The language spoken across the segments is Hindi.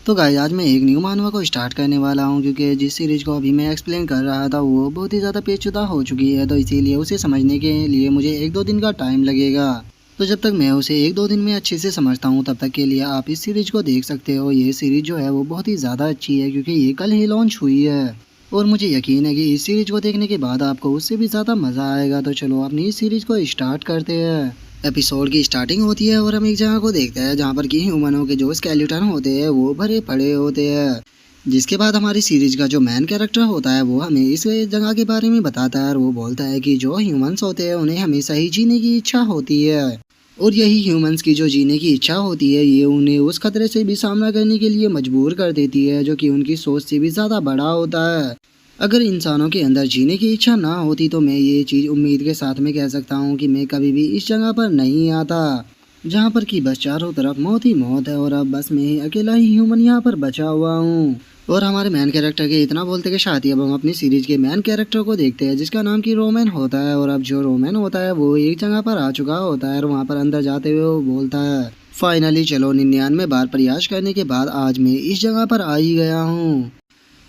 तो गाइस आज मैं एक न्यू मानवा को स्टार्ट करने वाला हूं क्योंकि जिस सीरीज को अभी मैं एक्सप्लेन कर रहा था वो बहुत ही ज़्यादा पेचीदा हो चुकी है, तो इसीलिए उसे समझने के लिए मुझे 1-2 दिन का टाइम लगेगा। तो जब तक मैं उसे 1-2 दिन में अच्छे से समझता हूं तब तक के लिए आप इस सीरीज को देख सकते हो। ये सीरीज जो है वो बहुत ही ज़्यादा अच्छी है क्योंकि ये कल ही लॉन्च हुई है और मुझे यकीन है कि इस सीरीज को देखने के बाद आपको उससे भी ज़्यादा मज़ा आएगा। तो चलो अपनी इस सीरीज को स्टार्ट करते हैं। एपिसोड की स्टार्टिंग होती है और हम एक जगह को देखते हैं जहाँ पर कि ह्यूमनों के जो स्केलेटन होते हैं वो भरे पड़े होते हैं। जिसके बाद हमारी सीरीज का जो मेन कैरेक्टर होता है वो हमें इस जगह के बारे में बताता है और वो बोलता है कि जो ह्यूमंस होते हैं उन्हें हमेशा ही जीने की इच्छा होती है और यही ह्यूमंस की जो जीने की इच्छा होती है ये उन्हें उस खतरे से भी सामना करने के लिए मजबूर कर देती है जो कि उनकी सोच से भी ज़्यादा बड़ा होता है। अगर इंसानों के अंदर जीने की इच्छा ना होती तो मैं ये चीज़ उम्मीद के साथ में कह सकता हूँ कि मैं कभी भी इस जगह पर नहीं आता जहाँ पर कि बस चारों तरफ मौत ही मौत है और अब बस मैं ही अकेला ही ह्यूमन यहाँ पर बचा हुआ हूँ। और हमारे मेन कैरेक्टर के इतना बोलते के साथ ही अब हम अपनी सीरीज के मेन कैरेक्टर को देखते हैं जिसका नाम की रोमन होता है। और अब जो रोमन होता है वो एक जगह पर आ चुका होता है और वहाँ पर अंदर जाते हुए वो बोलता है फाइनली चलो 99 बार प्रयास करने के बाद आज मैं इस जगह पर आ ही गया हूँ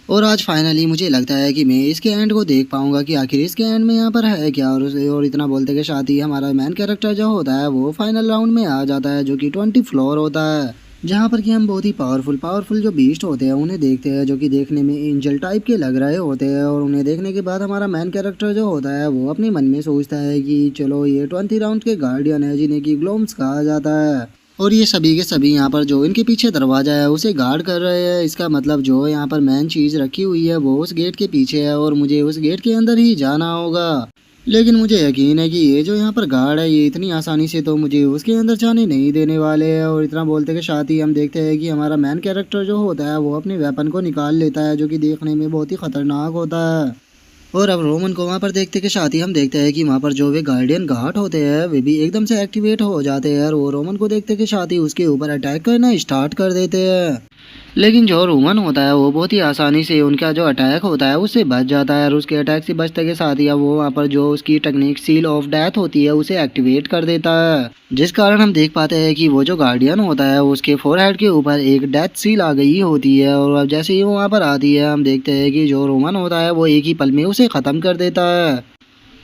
और आज फाइनली मुझे लगता है कि मैं इसके एंड को देख पाऊंगा कि आखिर इसके एंड में यहाँ पर है क्या। और इतना बोलते के साथ ही हमारा मेन कैरेक्टर जो होता है वो फाइनल राउंड में आ जाता है जो कि 20 फ्लोर होता है जहाँ पर कि हम बहुत ही पावरफुल जो बीस्ट होते हैं उन्हें देखते हैं जो कि देखने में एंजल टाइप के लग रहे होते हैं। और उन्हें देखने के बाद हमारा मेन कैरेक्टर जो होता है वो अपने मन में सोचता है कि चलो ये 20 राउंड के गार्डियन है जिन्हें कि ग्लोम्स कहा जाता है और ये सभी के सभी यहाँ पर जो इनके पीछे दरवाजा है उसे गार्ड कर रहे हैं। इसका मतलब जो यहाँ पर मेन चीज़ रखी हुई है वो उस गेट के पीछे है और मुझे उस गेट के अंदर ही जाना होगा। लेकिन मुझे यकीन है कि ये जो यहाँ पर गार्ड है ये इतनी आसानी से तो मुझे उसके अंदर जाने नहीं देने वाले हैं। और इतना बोलते के साथ ही हम देखते हैं कि हमारा मेन कैरेक्टर जो होता है वो अपने वेपन को निकाल लेता है जो कि देखने में बहुत ही खतरनाक होता है। और अब रोमन को वहाँ पर देखते के साथ ही हम देखते हैं कि वहाँ पर जो वे गार्डियन गार्ड होते हैं वे भी एकदम से एक्टिवेट हो जाते हैं और वो रोमन को देखते के साथ ही उसके ऊपर अटैक करना स्टार्ट कर देते हैं। लेकिन जो रोमन होता है वो बहुत ही आसानी से उनका जो अटैक होता है उससे बच जाता है और उसके अटैक से बचने के साथ ही अब वो वहाँ पर जो उसकी टेक्निक सील ऑफ डेथ होती है उसे एक्टिवेट कर देता है जिस कारण हम देख पाते हैं कि वो जो गार्डियन होता है उसके फोरहेड के ऊपर एक डेथ सील आ गई होती है। और अब जैसे ही वो वहाँ पर आती है हम देखते हैं कि जो रोमन होता है वो एक ही पल में उसे ख़त्म कर देता है।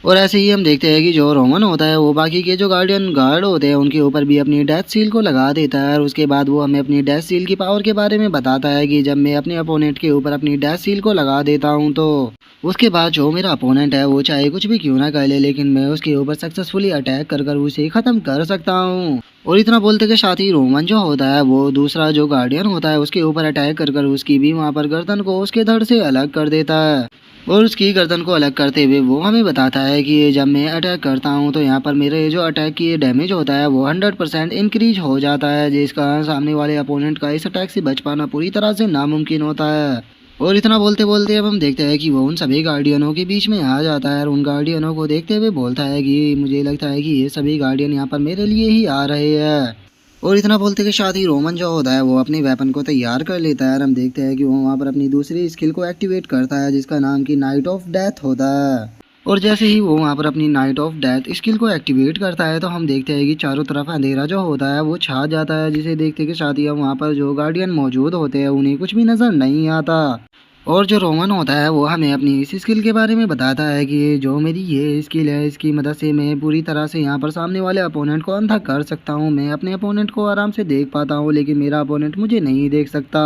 और ऐसे ही हम देखते हैं कि जो रोमन होता है वो बाकी के जो गार्डियन गार्ड होते हैं उनके ऊपर भी अपनी डेथ सील को लगा देता है और उसके बाद वो हमें अपनी डेथ सील की पावर के बारे में बताता है कि जब मैं अपने अपोनेंट के ऊपर अपनी डेथ सील को लगा देता हूँ तो उसके बाद जो मेरा अपोनेंट है वो चाहे कुछ भी क्यों ना कर ले लेकिन मैं उसके ऊपर सक्सेसफुली अटैक कर कर उसे ख़त्म कर सकता हूँ। और इतना बोलते के साथ ही रोमन जो होता है वो दूसरा जो गार्डियन होता है उसके ऊपर अटैक कर कर उसकी भी वहाँ पर गर्दन को उसके धड़ से अलग कर देता है और उसकी गर्दन को अलग करते हुए वो हमें बताता है कि जब मैं अटैक करता हूँ तो यहाँ पर मेरे जो अटैक की डैमेज होता है वो 100% इंक्रीज हो जाता है जिसका सामने वाले अपोनेंट का इस अटैक से बच पाना पूरी तरह से नामुमकिन होता है। और इतना बोलते बोलते अब हम देखते हैं कि वो उन सभी गार्डियनों के बीच में आ जाता है और उन गार्डियनों को देखते हुए बोलता है कि मुझे लगता है कि ये सभी गार्डियन यहाँ पर मेरे लिए ही आ रहे हैं। और इतना बोलते के साथ ही रोमन जो होता है वो अपनी वेपन को तैयार कर लेता है और हम देखते हैं कि वो वहाँ पर अपनी दूसरी स्किल को एक्टिवेट करता है जिसका नाम की नाइट ऑफ डेथ होता है। और जैसे ही वो वहाँ पर अपनी नाइट ऑफ डेथ स्किल को एक्टिवेट करता है तो हम देखते हैं कि चारों तरफ अंधेरा जो होता है वो छा जाता है जिसे देखते के साथ ही हम वहाँ पर जो गार्डियन मौजूद होते हैं उन्हें कुछ भी नज़र नहीं आता। और जो रोमन होता है वो हमें अपनी इस स्किल के बारे में बताता है कि जो मेरी ये स्किल है इसकी मदद से मैं पूरी तरह से यहाँ पर सामने वाले अपोनेंट को अंधा कर सकता हूँ। मैं अपने अपोनेंट को आराम से देख पाता हूँ लेकिन मेरा अपोनेंट मुझे नहीं देख सकता।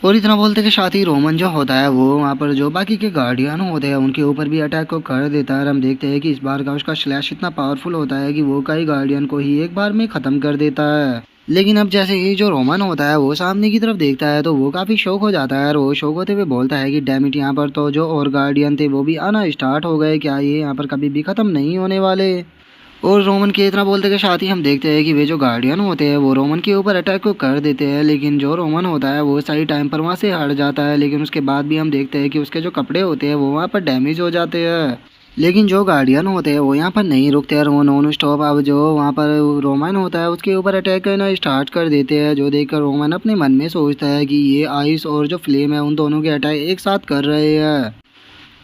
और इतना बोलते के साथ ही रोमन जो होता है वो वहाँ पर जो बाकी के गार्डियन होते हैं उनके ऊपर भी अटैक को कर देता है। हम देखते हैं कि इस बार का उसका स्लैश इतना पावरफुल होता है कि वो कई गार्डियन को ही एक बार में ख़त्म कर देता है। लेकिन अब जैसे ही जो रोमन होता है वो सामने की तरफ देखता है तो वो काफ़ी शौक हो जाता है और वो शौक होते हुए बोलता है कि डैमिट यहाँ पर तो जो और गार्डियन थे वो भी आना स्टार्ट हो गए, क्या ये यहाँ पर कभी भी ख़त्म नहीं होने वाले। और रोमन के इतना बोलते के साथ ही हम देखते हैं कि वे जो गार्डियन होते हैं वो रोमन के ऊपर अटैक को कर देते हैं लेकिन जो रोमन होता है वो सही टाइम पर वहाँ से हट जाता है। लेकिन उसके बाद भी हम देखते हैं कि उसके जो कपड़े होते हैं वो वहाँ पर डैमेज हो जाते हैं। लेकिन जो गार्डियन होते हैं वो यहाँ पर नहीं रुकते और वो नॉन स्टॉप अब जो वहाँ पर रोमन होता है उसके ऊपर अटैक करना स्टार्ट कर देते हैं जो देखकर रोमन अपने मन में सोचता है कि ये आइस और जो फ्लेम है उन दोनों के अटैक एक साथ कर रहे हैं।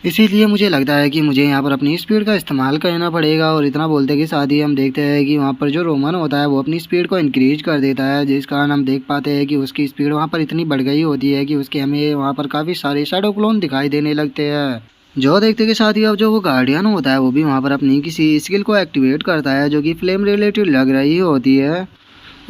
इसीलिए मुझे लगता है कि मुझे यहाँ पर अपनी स्पीड का इस्तेमाल करना पड़ेगा। और इतना बोलते के साथ ही हम देखते हैं कि वहाँ पर जो रोमन होता है वो अपनी स्पीड को इंक्रीज कर देता है, जिस कारण हम देख पाते हैं कि उसकी स्पीड वहाँ पर इतनी बढ़ गई होती है कि उसके हमें वहाँ पर काफ़ी सारे शैडो क्लोन दिखाई देने लगते हैं। जो देखते के साथ ही अब जो वो गार्डियन होता है वो भी वहाँ पर अपनी किसी स्किल को एक्टिवेट करता है जो कि फ्लेम रिलेटेड लग रही होती है,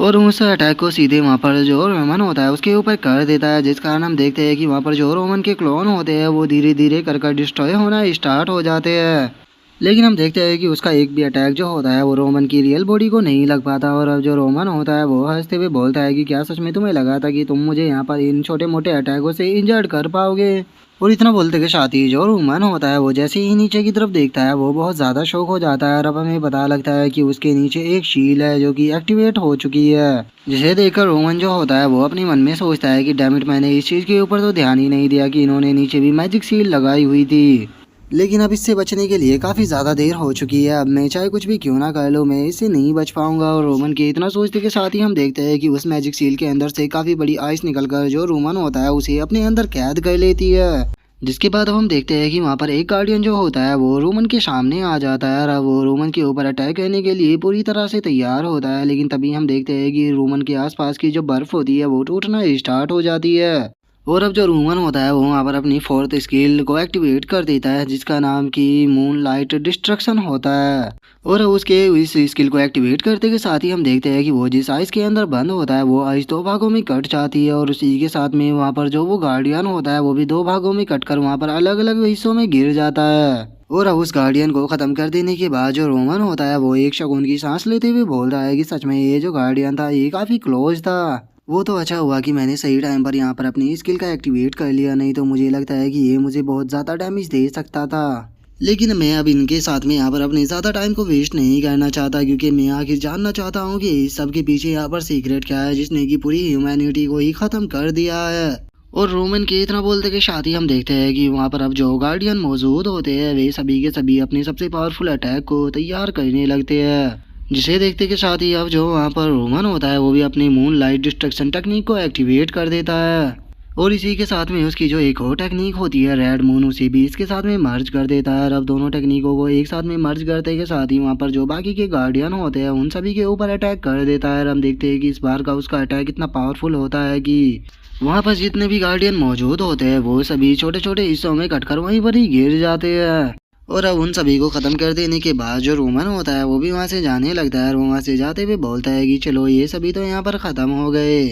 और उस अटैक को सीधे वहाँ पर जो रोमन होता है उसके ऊपर कर देता है, जिस कारण हम देखते हैं कि वहाँ पर जो रोमन के क्लोन होते हैं वो धीरे धीरे कर डिस्ट्रॉय होना स्टार्ट हो जाते हैं। लेकिन हम देखते हैं कि उसका एक भी अटैक जो होता है वो रोमन की रियल बॉडी को नहीं लग पाता। और अब जो रोमन होता है वो हंसते हुए बोलता है कि क्या सच में तुम्हें लगा था कि तुम मुझे यहाँ पर इन छोटे मोटे अटैकों से इंजर्ड कर पाओगे। और इतना बोलते के साथ ही जो रोमन होता है वो जैसे ही नीचे की तरफ देखता है वो बहुत ज़्यादा शौक हो जाता है। और अब हमें पता लगता है कि उसके नीचे एक शील है जो कि एक्टिवेट हो चुकी है, जिसे देखकर रोमन जो होता है वो अपने मन में सोचता है कि डैमिट, मैंने इस चीज़ के ऊपर तो ध्यान ही नहीं दिया कि इन्होंने नीचे भी मैजिक सील लगाई हुई थी। लेकिन अब इससे बचने के लिए काफ़ी ज़्यादा देर हो चुकी है। अब मैं चाहे कुछ भी क्यों ना कर लूँ, मैं इससे नहीं बच पाऊंगा। और रोमन के इतना सोचते के साथ ही हम देखते हैं कि उस मैजिक सील के अंदर से काफ़ी बड़ी आइस निकलकर जो रोमन होता है उसे अपने अंदर कैद कर लेती है। जिसके बाद अब हम देखते हैं कि वहाँ पर एक गार्डियन जो होता है वो रोमन के सामने आ जाता है और वो रोमन के ऊपर अटैक करने के लिए पूरी तरह से तैयार होता है। लेकिन तभी हम देखते हैं कि रोमन के आसपास की जो बर्फ होती है वो टूटना स्टार्ट हो जाती है। और अब जो रोमन होता है वो वहाँ पर अपनी फोर्थ स्किल को एक्टिवेट कर देता है, जिसका नाम की मून लाइट डिस्ट्रक्शन होता है। और उसके इस स्किल को एक्टिवेट करते के साथ ही हम देखते हैं कि वो जिस आइस के अंदर बंद होता है वो आइस दो भागों में कट जाती है। और उसी के साथ में वहाँ पर जो वो गार्डियन होता है वो भी दो भागों में कट कर वहाँ पर अलग अलग हिस्सों में गिर जाता है। और अब उस गार्डियन को खत्म कर देने के बाद जो रोमन होता है वो एक शगुन की सांस लेते हुए बोलता है कि सच में ये जो गार्डियन था ये काफी क्लोज था। वो तो अच्छा हुआ कि मैंने सही टाइम पर यहाँ पर अपनी स्किल का एक्टिवेट कर लिया, नहीं तो मुझे लगता है कि ये मुझे बहुत ज़्यादा डैमेज दे सकता था। लेकिन मैं अब इनके साथ में यहाँ पर अपने ज़्यादा टाइम को वेस्ट नहीं करना चाहता, क्योंकि मैं आखिर जानना चाहता हूँ कि इस सब के पीछे यहाँ पर सीक्रेट क्या है जिसने कि पूरी ह्यूमैनिटी को ही ख़त्म कर दिया है। और रोमन के इतना बोलते के साथ ही हम देखते हैं कि वहाँ पर अब जो गार्डियन मौजूद होते हैं वे सभी के सभी अपने सबसे पावरफुल अटैक को तैयार करने लगते हैं, जिसे देखते के साथ ही अब जो वहाँ पर रोमन होता है वो भी अपनी मून लाइट डिस्ट्रक्शन टेक्निक को एक्टिवेट कर देता है। और इसी के साथ में उसकी जो एक और टेक्निक होती है रेड मून, उसे भी इसके साथ में मर्ज कर देता है। और अब दोनों टेक्निकों को एक साथ में मर्ज करते के साथ ही वहाँ पर जो बाकी के गार्डियन होते हैं उन सभी के ऊपर अटैक कर देता है। और हम देखते हैं कि इस बार का उसका अटैक इतना पावरफुल होता है कि वहाँ पर जितने भी गार्डियन मौजूद होते हैं वो सभी छोटे छोटे हिस्सों में कटकर वहीं पर ही गिर जाते हैं। और अब उन सभी को ख़त्म कर देने के बाद जो रोमन होता है वो भी वहाँ से जाने लगता है और वो वहाँ से जाते हुए बोलता है कि चलो ये सभी तो यहाँ पर ख़त्म हो गए,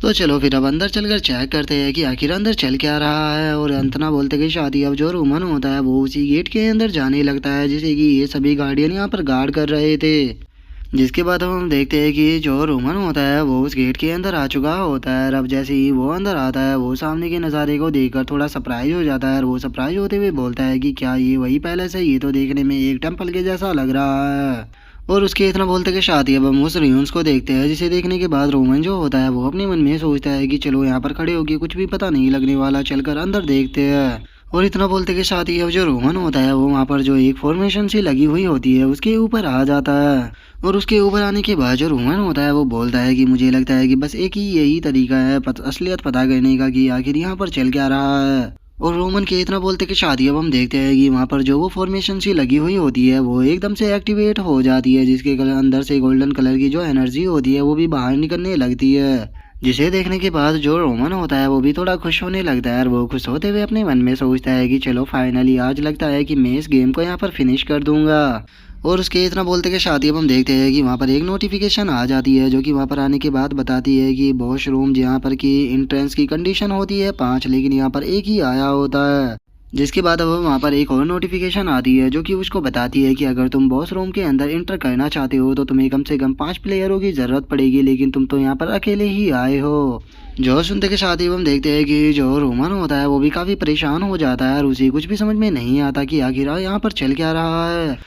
तो चलो फिर अब अंदर चलकर चेक करते हैं कि आखिर अंदर चल क्या रहा है। और अंतना बोलते कि शादी अब जो रोमन होता है वो उसी गेट के अंदर जाने लगता है जिसे कि ये सभी गार्डियन यहाँ पर गार्ड कर रहे थे। जिसके बाद हम देखते हैं कि जो रोमन होता है वो उस गेट के अंदर आ चुका होता है। और अब जैसे ही वो अंदर आता है वो सामने के नज़ारे को देखकर थोड़ा सरप्राइज हो जाता है और वो सरप्राइज होते हुए बोलता है कि क्या ये वही पैलेस है, ये तो देखने में एक टेम्पल के जैसा लग रहा है। और उसके इतना बोलते के साथ ही अब हम उस रियून्स को देखते हैं, जिसे देखने के बाद रोमन जो होता है वो अपने मन में सोचता है कि चलो यहाँ पर खड़े होके कुछ भी पता नहीं लगने वाला, चलकर अंदर देखते हैं। और इतना बोलते के साथ ही अब जो रोमन होता है वो वहाँ पर जो एक फॉर्मेशन सी लगी हुई होती है उसके ऊपर आ जाता है। और उसके ऊपर आने के बाद जो रोमन होता है वो बोलता है कि मुझे लगता है कि बस एक ही यही तरीका है असलियत पता करने का कि आखिर यहाँ पर चल क्या रहा है। और रोमन के इतना बोलते कि शादी अब हम देखते हैं कि वहाँ पर जो वो फॉर्मेशन सी लगी हुई होती है वो एकदम से एक्टिवेट हो जाती है, जिसके अंदर से गोल्डन कलर की जो एनर्जी होती है वो भी बाहर निकलने लगती है। जिसे देखने के बाद जो रोमन होता है वो भी थोड़ा खुश होने लगता है और वो खुश होते हुए अपने मन में सोचता है कि चलो फाइनली आज लगता है कि मैं इस गेम को यहाँ पर फिनिश कर दूंगा। और उसके इतना बोलते के साथ ही अब हम देखते हैं कि वहाँ पर एक नोटिफिकेशन आ जाती है जो कि वहाँ पर आने के बाद बताती है कि वॉश रूम जहाँ पर की एंट्रेंस की कंडीशन होती है 5, लेकिन यहाँ पर एक ही आया होता है। जिसके बाद अब वहाँ पर एक और नोटिफिकेशन आती है जो कि उसको बताती है कि अगर तुम बॉस रूम के अंदर इंटर करना चाहते हो तो तुम्हें कम से कम 5 प्लेयरों की ज़रूरत पड़ेगी, लेकिन तुम तो यहाँ पर अकेले ही आए हो। जो सुनते के साथ ही हम देखते हैं कि जो रोमन होता है वो भी काफ़ी परेशान हो जाता है और उसे कुछ भी समझ में नहीं आता कि आखिर यहाँ पर चल क्या रहा है।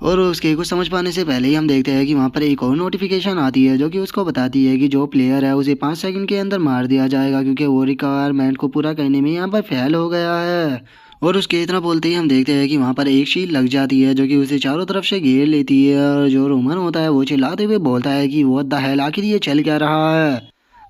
और उसके कुछ समझ पाने से पहले ही हम देखते हैं कि वहाँ पर एक और नोटिफिकेशन आती है जो कि उसको बताती है कि जो प्लेयर है उसे 5 सेकंड के अंदर मार दिया जाएगा, क्योंकि वो रिक्वायरमेंट को पूरा करने में यहाँ पर फेल हो गया है। और उसके इतना बोलते ही हम देखते हैं कि वहाँ पर एक शील्ड लग जाती है जो कि उसे चारों तरफ से घेर लेती है। और जो रोमन होता है वो चिल्लाते हुए बोलता है कि वो द हेल, आखिर ये चल क्या रहा है।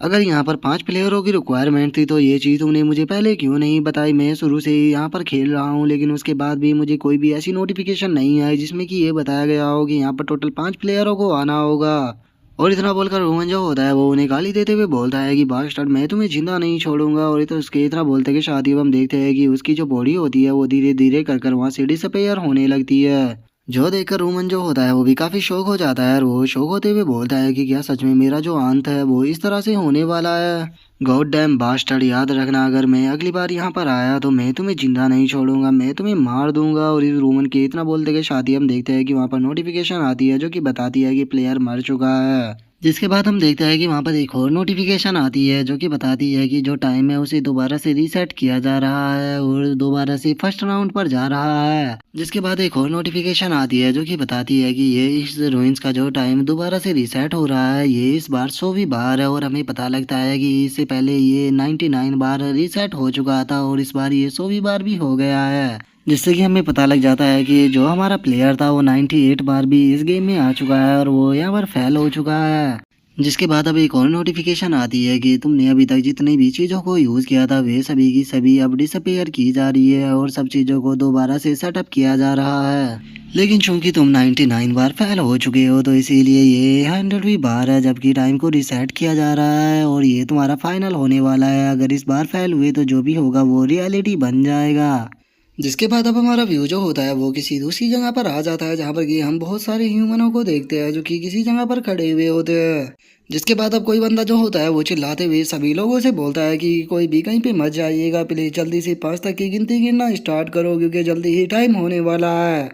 अगर यहाँ पर 5 प्लेयरों की रिक्वायरमेंट थी तो ये चीज़ तुमने मुझे पहले क्यों नहीं बताई। मैं शुरू से ही यहाँ पर खेल रहा हूँ, लेकिन उसके बाद भी मुझे कोई भी ऐसी नोटिफिकेशन नहीं आई जिसमें कि ये बताया गया हो कि यहाँ पर टोटल 5 प्लेयरों को आना होगा। और इतना बोलकर रोहन जो होता है वो उन्हें गाली देते हुए बोलता है कि बास्टर्ड, मैं तुम्हें जिंदा नहीं छोड़ूंगा। और तो उसके इतना बोलते कि शादी अब हम देखते हैं कि उसकी जो बॉडी होती है वो धीरे धीरे कर वहाँ से डिसअपेयर होने लगती है। जो देखकर रोमन जो होता है वो भी काफी शौक हो जाता है और वो शौक होते हुए बोलता है कि क्या सच में मेरा जो अंत है वो इस तरह से होने वाला है। गॉड डैम बास्टर्ड, याद रखना अगर मैं अगली बार यहाँ पर आया तो मैं तुम्हें जिंदा नहीं छोड़ूंगा, मैं तुम्हें मार दूंगा। और इस रोमन के इतना बोलते के साथ ही हम देखते हैं कि वहाँ पर नोटिफिकेशन आती है जो कि बताती है कि प्लेयर मर चुका है। जिसके बाद हम देखते हैं कि वहाँ पर एक और नोटिफिकेशन आती है जो कि बताती है कि जो टाइम है उसे दोबारा से रीसेट किया जा रहा है और दोबारा से फर्स्ट राउंड पर जा रहा है। जिसके बाद एक और नोटिफिकेशन आती है जो कि बताती है कि ये इस रूइंस का जो टाइम दोबारा से रीसेट हो रहा है, ये इस बार 100वीं बार है। और हमें पता लगता है कि इससे पहले ये 99 बार रीसेट हो चुका था और इस बार ये 100वीं बार भी हो गया है। जिससे कि हमें पता लग जाता है कि जो हमारा प्लेयर था वो 98 बार भी इस गेम में आ चुका है और वो यहाँ पर फेल हो चुका है। जिसके बाद अब एक और नोटिफिकेशन आती है कि तुमने अभी तक जितनी भी चीज़ों को यूज़ किया था वे सभी की सभी अब डिसअपेयर की जा रही है और सब चीज़ों को दोबारा से सेटअप किया जा रहा है। लेकिन चूंकि तुम 99 बार फेल हो चुके हो तो इसीलिए ये 100वीं बार है जबकि टाइम को रिसेट किया जा रहा है और ये तुम्हारा फाइनल होने वाला है। अगर इस बार फेल हुए तो जो भी होगा वो रियलिटी बन जाएगा। जिसके बाद अब हमारा व्यू जो होता है वो किसी दूसरी जगह पर आ जाता है जहाँ पर कि हम बहुत सारे ह्यूमनों को देखते हैं जो कि किसी जगह पर खड़े हुए होते हैं। जिसके बाद अब कोई बंदा जो होता है वो चिल्लाते हुए सभी लोगों से बोलता है कि कोई भी कहीं पे मत जाइएगा, प्लीज जल्दी से 5 तक की गिनती गिनना स्टार्ट करो क्योंकि जल्दी ही टाइम होने वाला है।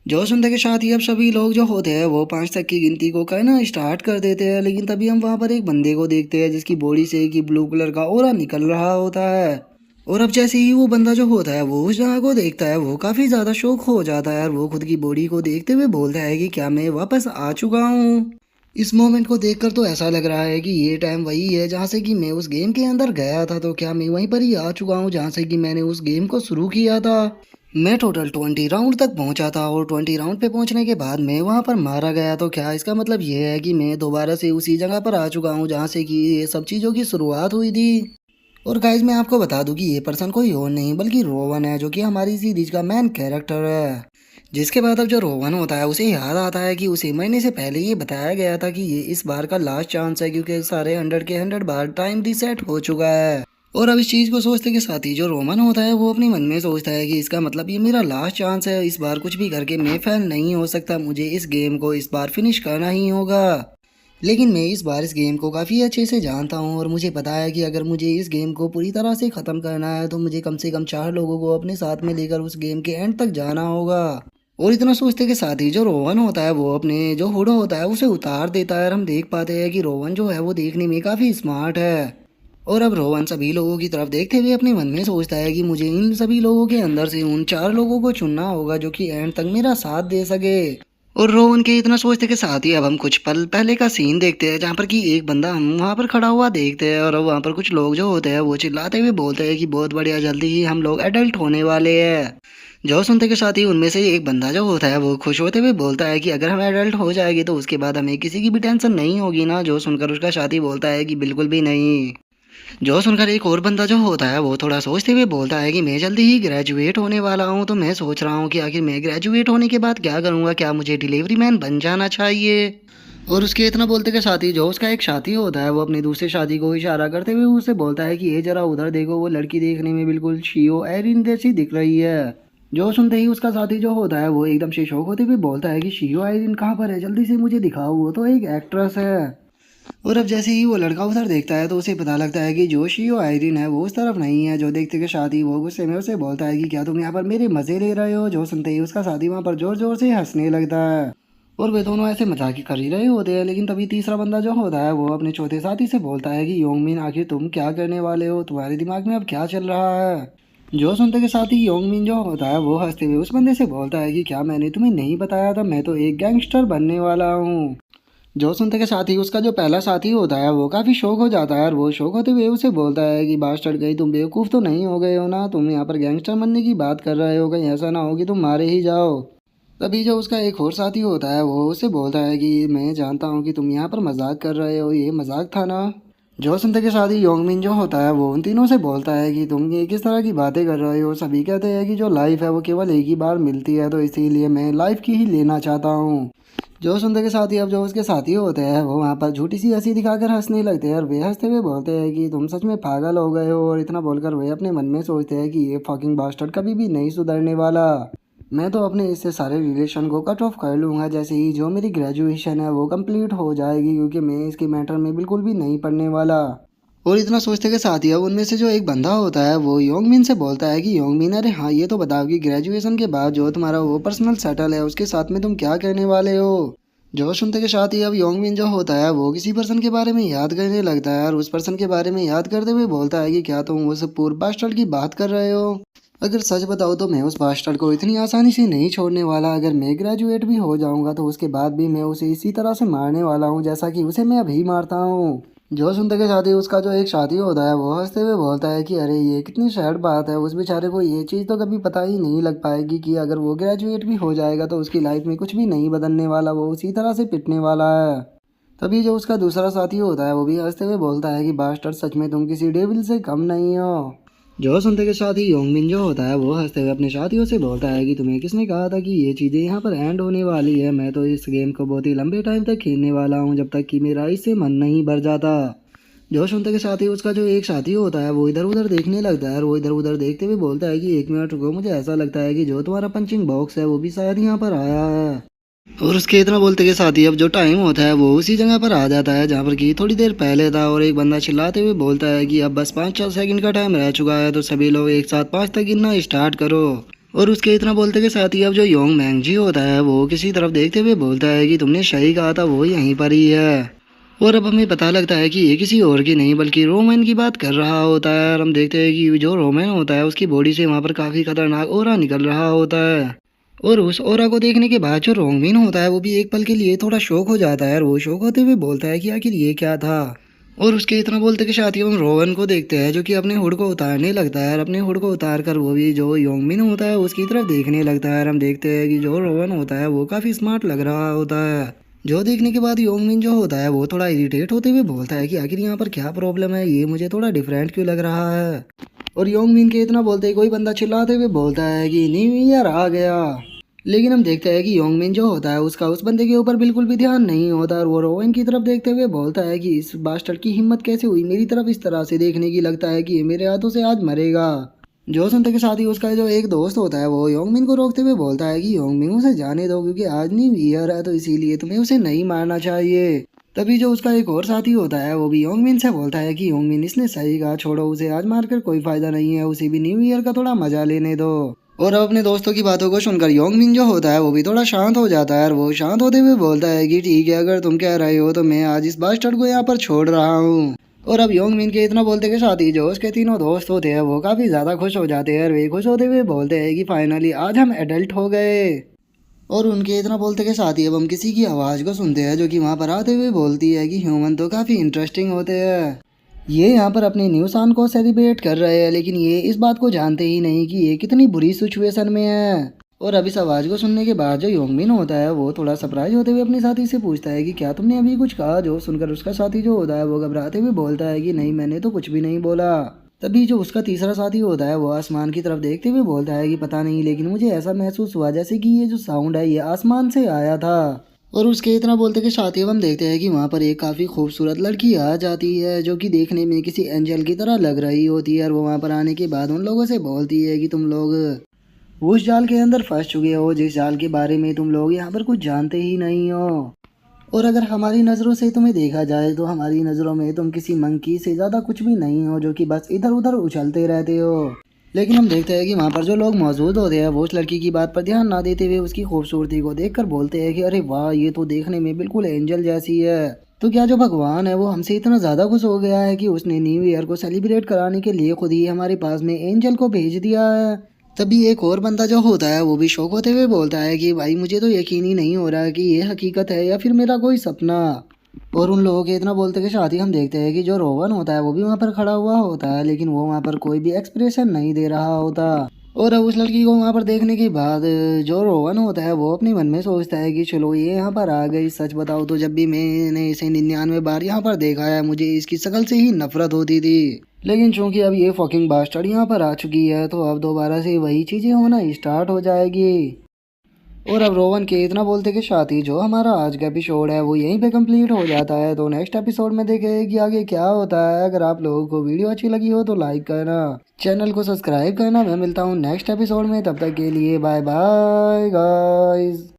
जो सुनते के साथ ही अब सभी लोग जो होते हैं वो 5 तक की गिनती को कहना स्टार्ट कर देते हैं। लेकिन तभी हम वहाँ पर एक बंदे को देखते हैं जिसकी बॉडी से कि ब्लू कलर का ऑरा निकल रहा होता है। और अब जैसे ही वो बंदा जो होता है वो उस जगह को देखता है वो काफी ज्यादा शौक हो जाता है और वो खुद की बॉडी को देखते हुए बोलता है कि क्या मैं वापस आ चुका हूँ। इस मोमेंट को देखकर तो ऐसा लग रहा है कि ये टाइम वही है जहाँ से कि मैं उस गेम के अंदर गया था, तो क्या मैं वहीं पर ही आ चुका हूँ जहाँ से कि मैंने उस गेम को शुरू किया था। मैं टोटल 20 राउंड तक पहुंचा था और 20 राउंड पे पहुंचने के बाद मैं वहां पर मारा गया, तो क्या इसका मतलब ये है कि मैं दोबारा से उसी जगह पर आ चुका हूँ जहाँ से कि ये सब चीज़ों की शुरुआत हुई थी। और गाइज मैं आपको बता दूं कि ये पर्सन कोई और नहीं बल्कि रोवन है जो कि हमारी सीरीज का मेन कैरेक्टर है। जिसके बाद अब जो रोवन होता है उसे याद आता है कि उसे महीने से पहले ये बताया गया था कि ये इस बार का लास्ट चांस है क्योंकि सारे 100 के 100 बार टाइम रीसेट हो चुका है। और अब इस चीज़ को सोचते के साथ ही जो रोमन होता है वो अपने मन में सोचता है कि इसका मतलब ये मेरा लास्ट चांस है, इस बार कुछ भी करके मैं फेल नहीं हो सकता, मुझे इस गेम को इस बार फिनिश करना ही होगा। लेकिन मैं इस बार इस गेम को काफ़ी अच्छे से जानता हूँ और मुझे पता है कि अगर मुझे इस गेम को पूरी तरह से ख़त्म करना है तो मुझे कम से कम 4 लोगों को अपने साथ में लेकर उस गेम के एंड तक जाना होगा। और इतना सोचते के साथ ही जो रोहन होता है वो अपने जो हुड होता है उसे उतार देता है और हम देख पाते हैं कि रोहन जो है वो देखने में काफ़ी स्मार्ट है। और अब रोहन सभी लोगों की तरफ देखते हुए अपने मन में सोचता है कि मुझे इन सभी लोगों के अंदर से उन 4 लोगों को चुनना होगा जो कि एंड तक मेरा साथ दे सके। और रोहन के इतना सोचते के साथ ही अब हम कुछ पल पहले का सीन देखते हैं जहाँ पर कि एक बंदा हम वहाँ पर खड़ा हुआ देखते हैं और वहाँ पर कुछ लोग जो होते हैं वो चिल्लाते हुए बोलते हैं कि बहुत बढ़िया, जल्दी ही हम लोग एडल्ट होने वाले हैं। जो सुनते के साथ ही उनमें से एक बंदा जो होता है वो खुश होते हुए बोलता है कि अगर हम एडल्ट हो जाएंगे तो उसके बाद हमें किसी की भी टेंशन नहीं होगी ना। जो सुनकर उसका साथी बोलता है कि बिल्कुल भी नहीं। जो सुनकर एक और बंदा जो होता है वो थोड़ा सोचते हुए बोलता है कि मैं जल्दी ही ग्रेजुएट होने वाला हूँ, तो मैं सोच रहा हूँ कि आखिर मैं ग्रेजुएट होने के बाद क्या करूँगा, क्या मुझे डिलीवरी मैन बन जाना चाहिए। और उसके इतना बोलते के साथ ही जो उसका एक साथी होता है वो अपनी दूसरे साथी को इशारा करते हुए उससे बोलता है कि ये जरा उधर देखो, वो लड़की देखने में बिल्कुल शियो एरिन जैसी दिख रही है। जो सुनते ही उसका साथी जो होता है वो एकदम से शौक होते हुए बोलता है कि शियो आयरिन कहाँ पर है, जल्दी से मुझे दिखाओ, वो तो एक एक्ट्रेस है। और अब जैसे ही वो लड़का उधर देखता है तो उसे पता लगता है कि जो शियो आयरिन है वो उस तरफ नहीं है। जो देखते के साथ ही वो गुस्से में उसे बोलता है कि क्या तुम यहाँ पर मेरे मजे ले रहे हो। जो सुनते ही उसका साथी वहाँ पर जोर जोर से हंसने लगता है और वे दोनों ऐसे मजाक कर ही रहे होते हैं। लेकिन तभी तीसरा बंदा जो होता है वो अपने चौथे साथी से बोलता है कि योंगमिन, आखिर तुम क्या करने वाले हो, तुम्हारे दिमाग में अब क्या चल रहा है। जो सुनते के साथ ही योंगमिन जो होता है वो हंसते हुए उस बंदे से बोलता है कि क्या मैंने तुम्हें नहीं बताया था, मैं तो एक गैंगस्टर बनने वाला हूँ। जो सुनते के साथ ही उसका जो पहला साथी होता है वो काफ़ी शौक हो जाता है और वो शौक होते हुए उसे बोलता है कि बास्टर्ड, गई तुम बेवकूफ़ तो नहीं हो गए हो ना, तुम यहाँ पर गैंगस्टर बनने की बात कर रहे हो, कहीं ऐसा ना हो कि तुम मारे ही जाओ। तभी जो उसका एक और साथी होता है वो उसे बोलता है कि मैं जानता हूँ कि तुम यहाँ पर मजाक कर रहे हो, ये मजाक था ना। जो सुनते के साथ ही योंगमिन जो होता है वो उन तीनों से बोलता है कि तुम ये किस तरह की बातें कर रहे हो। सभी कहते हैं कि जो लाइफ है वो केवल एक ही बार मिलती है, तो इसीलिए मैं लाइफ की ही लेना चाहता हूँ। जो सुनते के साथ ही अब जो उसके साथी होते हैं वो वहाँ पर झूठी सी हंसी दिखाकर हंसने लगते हैं और वे हंसते हुए बोलते हैं कि तुम सच में पागल हो गए हो। और इतना बोलकर वे अपने मन में सोचते हैं कि ये फकिंग बास्टर्ड कभी भी नहीं सुधरने वाला। मैं तो अपने इससे सारे रिलेशन को कट ऑफ कर लूँगा जैसे ही जो मेरी ग्रेजुएशन है वो कंप्लीट हो जाएगी, क्योंकि मैं इसके मैटर में बिल्कुल भी नहीं पढ़ने वाला। और इतना सोचते के साथ ही अब उनमें से जो एक बंदा होता है वो योंगमिन से बोलता है कि योंगमिन, अरे हाँ ये तो बताओ कि ग्रेजुएशन के बाद जो तुम्हारा वो पर्सनल सेटल है उसके साथ में तुम क्या करने वाले हो। जो सुनते के साथ ही अब योंगमिन जो होता है वो किसी पर्सन के बारे में याद करने लगता है और उस पर्सन के बारे में याद करते हुए बोलता है कि क्या तुम उस पूर्व बास्टर्ड की बात कर रहे हो। अगर सच बताओ तो मैं उस बास्टर्ड को इतनी आसानी से नहीं छोड़ने वाला। अगर मैं ग्रेजुएट भी हो जाऊंगा तो उसके बाद भी मैं उसे इसी तरह से मारने वाला हूँ जैसा कि उसे मैं अभी मारता हूँ। जो सुनते के साथ ही उसका जो एक साथी होता है वो हंसते हुए बोलता है कि अरे ये कितनी सैड बात है, उस बेचारे को ये चीज़ तो कभी पता ही नहीं लग पाएगी कि अगर वो ग्रेजुएट भी हो जाएगा तो उसकी लाइफ में कुछ भी नहीं बदलने वाला, वो उसी तरह से पिटने वाला है। तभी जो उसका दूसरा साथी होता है वो भी हंसते हुए बोलता है कि बास्टर सच में तुम किसी डेविल से कम नहीं हो। जो सुनते के साथ ही योंगमिन जो होता है वो हंसते हुए अपने साथियों से बोलता है कि तुम्हें किसने कहा था कि ये चीज़ें यहाँ पर एंड होने वाली है। मैं तो इस गेम को बहुत ही लंबे टाइम तक खेलने वाला हूँ जब तक कि मेरा इससे मन नहीं भर जाता। जो सुनते के साथ ही उसका जो एक साथी होता है वो इधर उधर देखने लगता है और वो इधर उधर देखते हुए बोलता है कि एक मिनट रुको, मुझे ऐसा लगता है कि जो तुम्हारा पंचिंग बॉक्स है वो भी शायद यहाँ पर आया है। और उसके इतना बोलते के साथ ही अब जो टाइम होता है वो उसी जगह पर आ जाता है जहाँ पर कि थोड़ी देर पहले था और एक बंदा चिल्लाते हुए बोलता है कि अब बस 5-4 सेकंड का टाइम रह चुका है, तो सभी लोग एक साथ 5 तक गिनना स्टार्ट करो। और उसके इतना बोलते के साथ ही अब जो योंग मैंग जी होता है वो किसी तरफ देखते हुए बोलता है कि तुमने सही कहा था, वो यहीं पर ही है। और अब हमें पता लगता है कि ये किसी और की नहीं बल्कि रोमन की बात कर रहा होता है। और हम देखते हैं कि जो रोमन होता है उसकी बॉडी से वहाँ पर काफ़ी खतरनाक ऑरा निकल रहा होता है। और उस ऑरा को देखने के बाद जो रोंगमिन होता है वो भी एक पल के लिए थोड़ा शौक हो जाता है और वो शौक होते हुए बोलता है कि आखिर ये क्या था। और उसके इतना बोलते के साथ ही हम रोवन को देखते हैं जो कि अपने हुड को उतारने लगता है और अपने हुड को उतार कर वो भी जो योंगमिन होता है उसकी तरफ देखने लगता है। और हम देखते हैं कि जो रोवन होता है वो काफ़ी स्मार्ट लग रहा होता है। जो देखने के बाद योंगमिन जो होता है वो थोड़ा इरिटेट होते हुए बोलता है कि आखिर यहाँ पर क्या प्रॉब्लम है, ये मुझे थोड़ा डिफरेंट क्यों लग रहा है। और योंगमिन के इतना बोलते ही कोई बंदा चिल्लाते हुए बोलता है कि न्यू ईयर आ गया। लेकिन हम देखते हैं कि योंगमिन जो होता है उसका उस बंदे के ऊपर बिल्कुल भी ध्यान नहीं होता और वो रोवन की तरफ देखते हुए बोलता है कि इस बास्टर्ड की हिम्मत कैसे हुई मेरी तरफ इस तरह से देखने की, लगता है कि ये मेरे हाथों से आज मरेगा। जो सुनते के साथ ही उसका जो एक दोस्त होता है वो योंगमिन को रोकते हुए बोलता है कि योंगमिन उसे जाने दो, क्योंकि आज न्यू ईयर है तो इसीलिए तुम्हें उसे नहीं मारना चाहिए। तभी जो उसका एक और साथी होता है वो भी योंगमिन से बोलता है कि योंगमिन इसने सही कहा, छोड़ो उसे, आज मारकर कोई फायदा नहीं है, उसे भी न्यू ईयर का थोड़ा मजा लेने दो। और अब अपने दोस्तों की बातों को सुनकर योंगमिन जो होता है वो भी थोड़ा शांत हो जाता है और वो शांत होते हुए बोलता है कि ठीक है, अगर तुम कह रहे हो तो मैं आज इस बास्टर्ड को यहाँ पर छोड़ रहा हूँ। और अब योंगमिन के इतना बोलते के साथ ही जो उसके तीनों दोस्त होते हैं वो काफ़ी ज़्यादा खुश हो जाते हैं और वे खुश होते हुए बोलते हैं कि फाइनली आज हम एडल्ट हो गए। और उनके इतना बोलते के साथ ही अब हम किसी की आवाज़ को सुनते हैं जो कि वहाँ पर आते हुए बोलती है कि ह्यूमन तो काफ़ी इंटरेस्टिंग होते हैं, ये यहाँ पर अपने न्यू सन को सेलिब्रेट कर रहे हैं, लेकिन ये इस बात को जानते ही नहीं कि ये कितनी बुरी सिचुएशन में है। और अब इस आवाज़ को सुनने के बाद जो योंगमिन होता है वो थोड़ा सरप्राइज होते हुए अपने साथी से पूछता है कि क्या तुमने अभी कुछ कहा। जो सुनकर उसका साथी जो होता है वो घबराते हुए बोलता है कि नहीं, मैंने तो कुछ भी नहीं बोला। तभी जो उसका तीसरा साथी होता है वो आसमान की तरफ देखते हुए बोलता है कि पता नहीं, लेकिन मुझे ऐसा महसूस हुआ जैसे कि ये जो साउंड है ये आसमान से आया था। और उसके इतना बोलते के साथ ही हम देखते हैं कि वहाँ पर एक काफ़ी खूबसूरत लड़की आ जाती है जो कि देखने में किसी एंजल की तरह लग रही होती है। और वो वहाँ पर आने के बाद उन लोगों से बोलती है कि तुम लोग उस जाल के अंदर फंस चुके हो जिस जाल के बारे में तुम लोग यहाँ पर कुछ जानते ही नहीं हो। और अगर हमारी नज़रों से तुम्हें देखा जाए तो हमारी नज़रों में तुम किसी मंकी से ज़्यादा कुछ भी नहीं हो जो कि बस इधर उधर उछलते रहते हो। लेकिन हम देखते हैं कि वहाँ पर जो लोग मौजूद होते हैं वो उस लड़की की बात पर ध्यान ना देते हुए उसकी खूबसूरती को देखकर बोलते हैं कि अरे वाह, ये तो देखने में बिल्कुल एंजल जैसी है। तो क्या जो भगवान है वो हमसे इतना ज़्यादा खुश हो गया है कि उसने न्यू ईयर को सेलिब्रेट कराने के लिए खुद ही हमारे पास में एंजल को भेज दिया है। तभी एक और बंदा जो होता है वो भी शौक होते हुए बोलता है कि भाई मुझे तो यकीन ही नहीं हो रहा है कि ये हकीकत है या फिर मेरा कोई सपना। और उन लोगों के इतना बोलते के साथ ही हम देखते हैं कि जो रोवन होता है वो भी वहाँ पर खड़ा हुआ होता है, लेकिन वो वहाँ पर कोई भी एक्सप्रेशन नहीं दे रहा होता। और अब उस लड़की को वहाँ पर देखने के बाद जो रोहन होता है वो अपने मन में सोचता है कि चलो ये यहाँ पर आ गई। सच बताओ तो जब भी मैंने इसे 99 बार यहाँ पर देखा है मुझे इसकी शक्ल से ही नफरत होती थी, लेकिन चूंकि अब ये फकिंग बास्टर्ड यहाँ पर आ चुकी है तो अब दोबारा से वही चीजें होना स्टार्ट हो जाएगी। और अब रोवन के इतना बोलते के साथ ही जो हमारा आज का एपिसोड है वो यहीं पे कंप्लीट हो जाता है। तो नेक्स्ट एपिसोड में देखें कि आगे क्या होता है। अगर आप लोगों को वीडियो अच्छी लगी हो तो लाइक करना, चैनल को सब्सक्राइब करना। मैं मिलता हूँ नेक्स्ट एपिसोड में, तब तक के लिए बाय बाय गाइस।